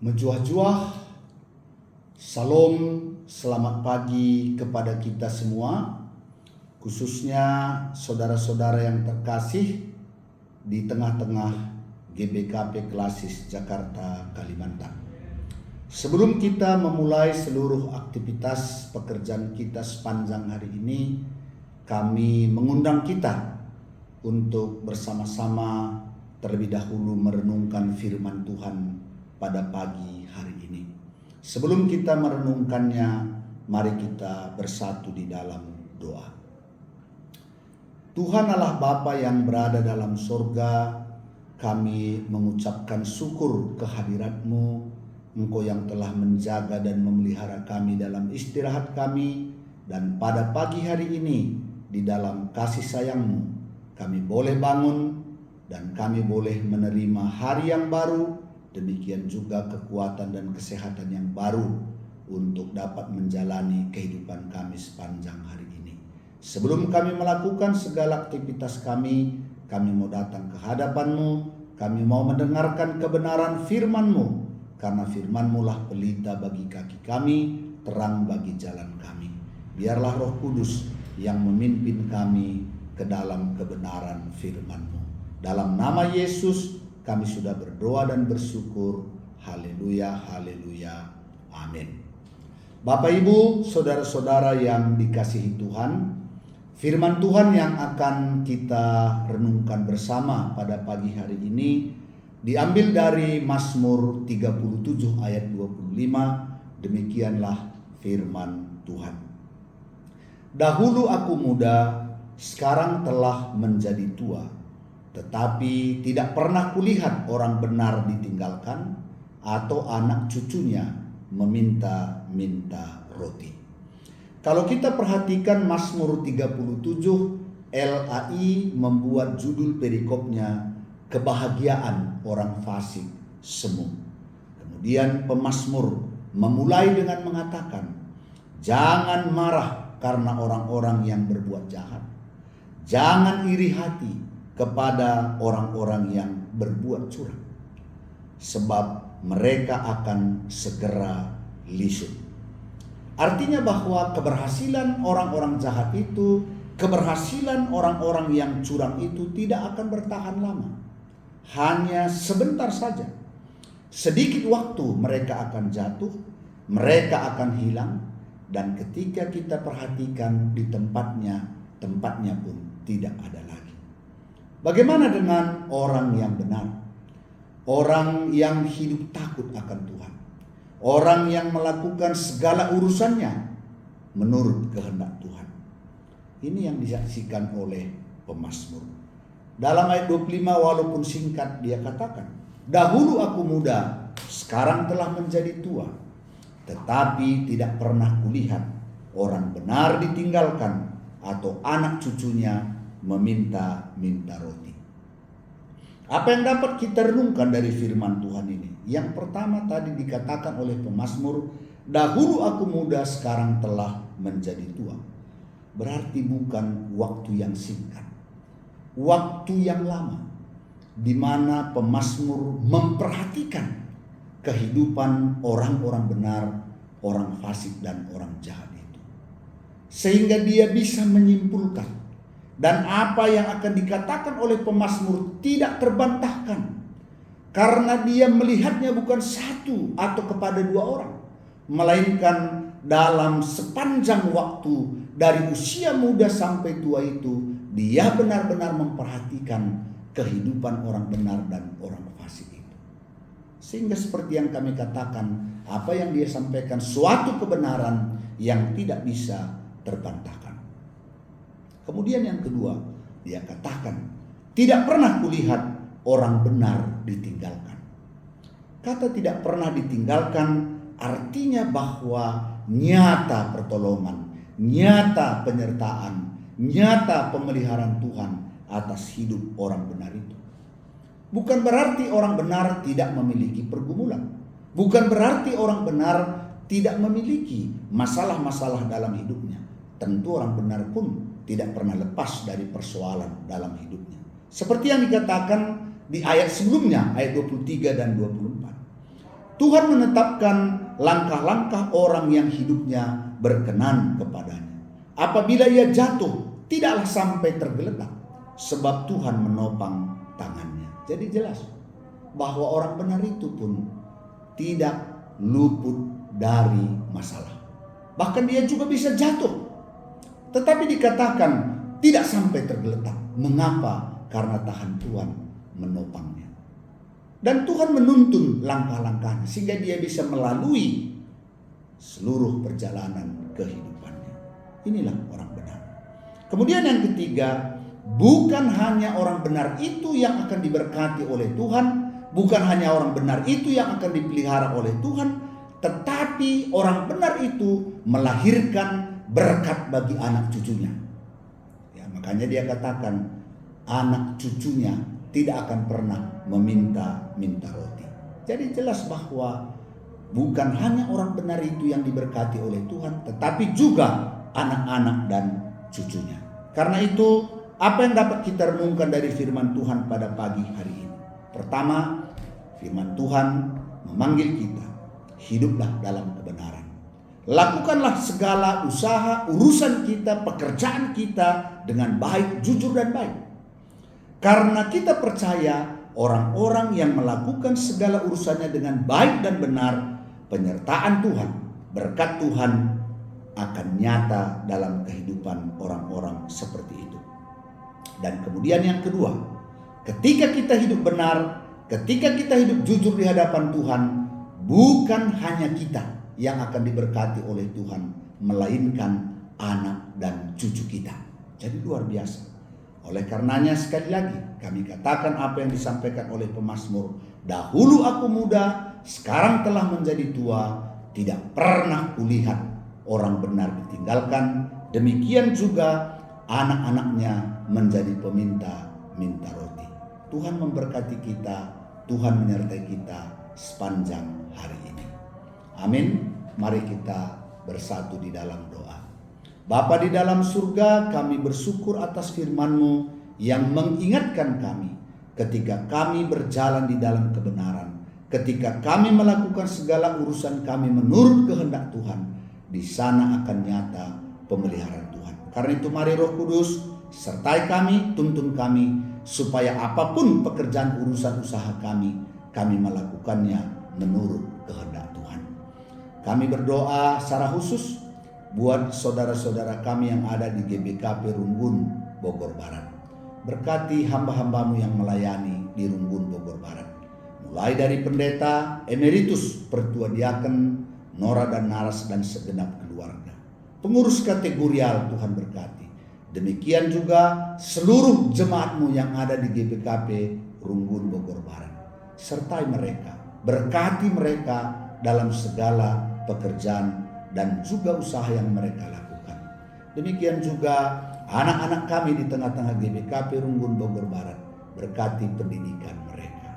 Menjuah-juah, salam, selamat pagi kepada kita semua, khususnya saudara-saudara yang terkasih di tengah-tengah GBKP Klasis Jakarta, Kalimantan. Sebelum kita memulai seluruh aktivitas pekerjaan kita sepanjang hari ini, kami mengundang kita untuk bersama-sama terlebih dahulu merenungkan firman Tuhan pada pagi hari ini. Sebelum kita merenungkannya, mari kita bersatu di dalam doa. Tuhan Allah Bapa yang berada dalam sorga, kami mengucapkan syukur kehadirat-Mu, Engkau yang telah menjaga dan memelihara kami dalam istirahat kami, dan pada pagi hari ini di dalam kasih sayang-Mu kami boleh bangun dan kami boleh menerima hari yang baru. Demikian juga kekuatan dan kesehatan yang baru untuk dapat menjalani kehidupan kami sepanjang hari ini. Sebelum kami melakukan segala aktivitas kami mau datang ke hadapan-Mu, kami mau mendengarkan kebenaran firman-Mu, karena firman-Mu lah pelita bagi kaki kami, terang bagi jalan kami. Biarlah Roh Kudus yang memimpin kami ke dalam kebenaran firman-Mu. Dalam nama Yesus kami sudah berdoa dan bersyukur. Haleluya, haleluya, amin. Bapak Ibu, saudara-saudara yang dikasihi Tuhan, firman Tuhan yang akan kita renungkan bersama pada pagi hari ini diambil dari Mazmur 37 ayat 25. Demikianlah firman Tuhan. Dahulu aku muda, sekarang telah menjadi tua. Tetapi tidak pernah kulihat orang benar ditinggalkan atau anak cucunya meminta-minta roti. Kalau kita perhatikan Mazmur 37, LAI membuat judul perikopnya kebahagiaan orang fasik semu. Kemudian pemazmur memulai dengan mengatakan, jangan marah karena orang-orang yang berbuat jahat. Jangan iri hati kepada orang-orang yang berbuat curang, sebab mereka akan segera lisut. Artinya bahwa keberhasilan orang-orang jahat itu, keberhasilan orang-orang yang curang itu tidak akan bertahan lama. Hanya sebentar saja. Sedikit waktu mereka akan jatuh, mereka akan hilang, dan ketika kita perhatikan di tempatnya pun tidak ada lagi. Bagaimana dengan orang yang benar? Orang yang hidup takut akan Tuhan. Orang yang melakukan segala urusannya menurut kehendak Tuhan. Ini yang disaksikan oleh pemazmur. Dalam ayat 25 walaupun singkat dia katakan, dahulu aku muda, sekarang telah menjadi tua. Tetapi tidak pernah kulihat orang benar ditinggalkan atau anak cucunya meminta-minta roti. Apa yang dapat kita renungkan dari firman Tuhan ini? Yang pertama tadi dikatakan oleh pemazmur, dahulu aku muda, sekarang telah menjadi tua. Berarti bukan waktu yang singkat, waktu yang lama, di mana pemazmur memperhatikan kehidupan orang-orang benar, orang fasik dan orang jahat itu, sehingga dia bisa menyimpulkan. Dan apa yang akan dikatakan oleh pemazmur tidak terbantahkan. Karena dia melihatnya bukan satu atau kepada dua orang. Melainkan dalam sepanjang waktu dari usia muda sampai tua itu, dia benar-benar memperhatikan kehidupan orang benar dan orang fasik itu. Sehingga seperti yang kami katakan, apa yang dia sampaikan suatu kebenaran yang tidak bisa terbantahkan. Kemudian yang kedua, dia katakan, tidak pernah kulihat orang benar ditinggalkan. Kata tidak pernah ditinggalkan artinya bahwa nyata pertolongan, nyata penyertaan, nyata pemeliharaan Tuhan atas hidup orang benar itu. Bukan berarti orang benar tidak memiliki pergumulan. Bukan berarti orang benar tidak memiliki masalah-masalah dalam hidupnya. Tentu orang benar pun tidak pernah lepas dari persoalan dalam hidupnya. Seperti yang dikatakan di ayat sebelumnya, ayat 23 dan 24. Tuhan menetapkan langkah-langkah orang yang hidupnya berkenan kepadanya. Apabila ia jatuh, tidaklah sampai tergeletak, sebab Tuhan menopang tangannya. Jadi jelas bahwa orang benar itu pun tidak luput dari masalah. Bahkan dia juga bisa jatuh, tetapi dikatakan tidak sampai tergeletak. Mengapa? Karena tahan Tuhan menopangnya. Dan Tuhan menuntun langkah-langkahnya sehingga dia bisa melalui seluruh perjalanan kehidupannya. Inilah orang benar. Kemudian yang ketiga, bukan hanya orang benar itu yang akan diberkati oleh Tuhan, bukan hanya orang benar itu yang akan dipelihara oleh Tuhan, tetapi orang benar itu melahirkan berkat bagi anak cucunya. Ya, makanya dia katakan anak cucunya tidak akan pernah meminta roti. Jadi jelas bahwa bukan hanya orang benar itu yang diberkati oleh Tuhan, tetapi juga anak-anak dan cucunya. Karena itu, apa yang dapat kita renungkan dari firman Tuhan pada pagi hari ini? Pertama, firman Tuhan memanggil kita, hiduplah dalam kebenaran. Lakukanlah segala usaha, urusan kita, pekerjaan kita dengan baik, jujur dan baik. Karena kita percaya orang-orang yang melakukan segala urusannya dengan baik dan benar, penyertaan Tuhan, berkat Tuhan akan nyata dalam kehidupan orang-orang seperti itu. Dan kemudian yang kedua, ketika kita hidup benar, ketika kita hidup jujur di hadapan Tuhan, bukan hanya kita yang akan diberkati oleh Tuhan, melainkan anak dan cucu kita. Jadi luar biasa. Oleh karenanya sekali lagi kami katakan apa yang disampaikan oleh pemazmur, dahulu aku muda, sekarang telah menjadi tua, tidak pernah kulihat orang benar ditinggalkan, demikian juga anak-anaknya menjadi peminta roti. Tuhan memberkati kita, Tuhan menyertai kita sepanjang hari ini. Amin. Mari kita bersatu di dalam doa. Bapa di dalam surga, kami bersyukur atas firman-Mu yang mengingatkan kami ketika kami berjalan di dalam kebenaran, ketika kami melakukan segala urusan kami menurut kehendak Tuhan, di sana akan nyata pemeliharaan Tuhan. Karena itu mari Roh Kudus sertai kami, tuntun kami, supaya apapun pekerjaan urusan usaha kami melakukannya menurut kehendak Tuhan. Kami berdoa secara khusus buat saudara-saudara kami yang ada di GBKP Runggun, Bogor Barat. Berkati hamba-hambamu yang melayani di Runggun, Bogor Barat. Mulai dari pendeta, emeritus, pertua diaken, Nora dan Naras dan segenap keluarga. Pengurus kategorial Tuhan berkati. Demikian juga seluruh jemaatmu yang ada di GBKP Runggun, Bogor Barat. Sertai mereka, berkati mereka dalam segala pekerjaan dan juga usaha yang mereka lakukan. Demikian juga anak-anak kami di tengah-tengah GBKP Runggun Bogor Barat, berkati pendidikan mereka.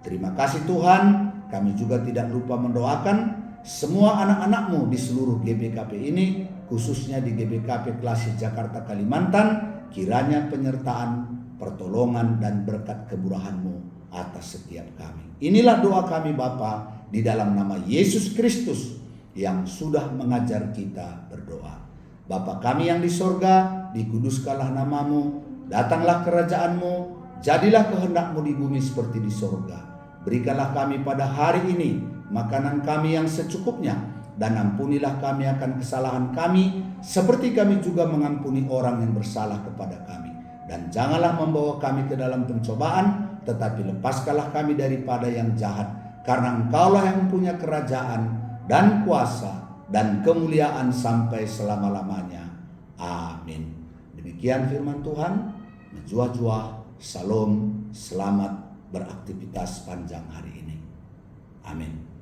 Terima kasih Tuhan, kami juga tidak lupa mendoakan semua anak-anak-Mu di seluruh GBKP ini, khususnya di GBKP Klasik Jakarta Kalimantan, kiranya penyertaan, pertolongan dan berkat kemurahan-Mu atas setiap kami. Inilah doa kami Bapa, di dalam nama Yesus Kristus yang sudah mengajar kita berdoa. Bapa kami yang di sorga, dikuduskanlah namamu, datanglah kerajaan-Mu, jadilah kehendak-Mu di bumi seperti di sorga. Berikanlah kami pada hari ini makanan kami yang secukupnya, dan ampunilah kami akan kesalahan kami, seperti kami juga mengampuni orang yang bersalah kepada kami. Dan janganlah membawa kami ke dalam pencobaan, tetapi lepaskanlah kami daripada yang jahat, karena Engkaulah yang punya kerajaan dan kuasa dan kemuliaan sampai selama-lamanya. Amin. Demikian firman Tuhan. Menjua-jua, salam, selamat beraktivitas panjang hari ini. Amin.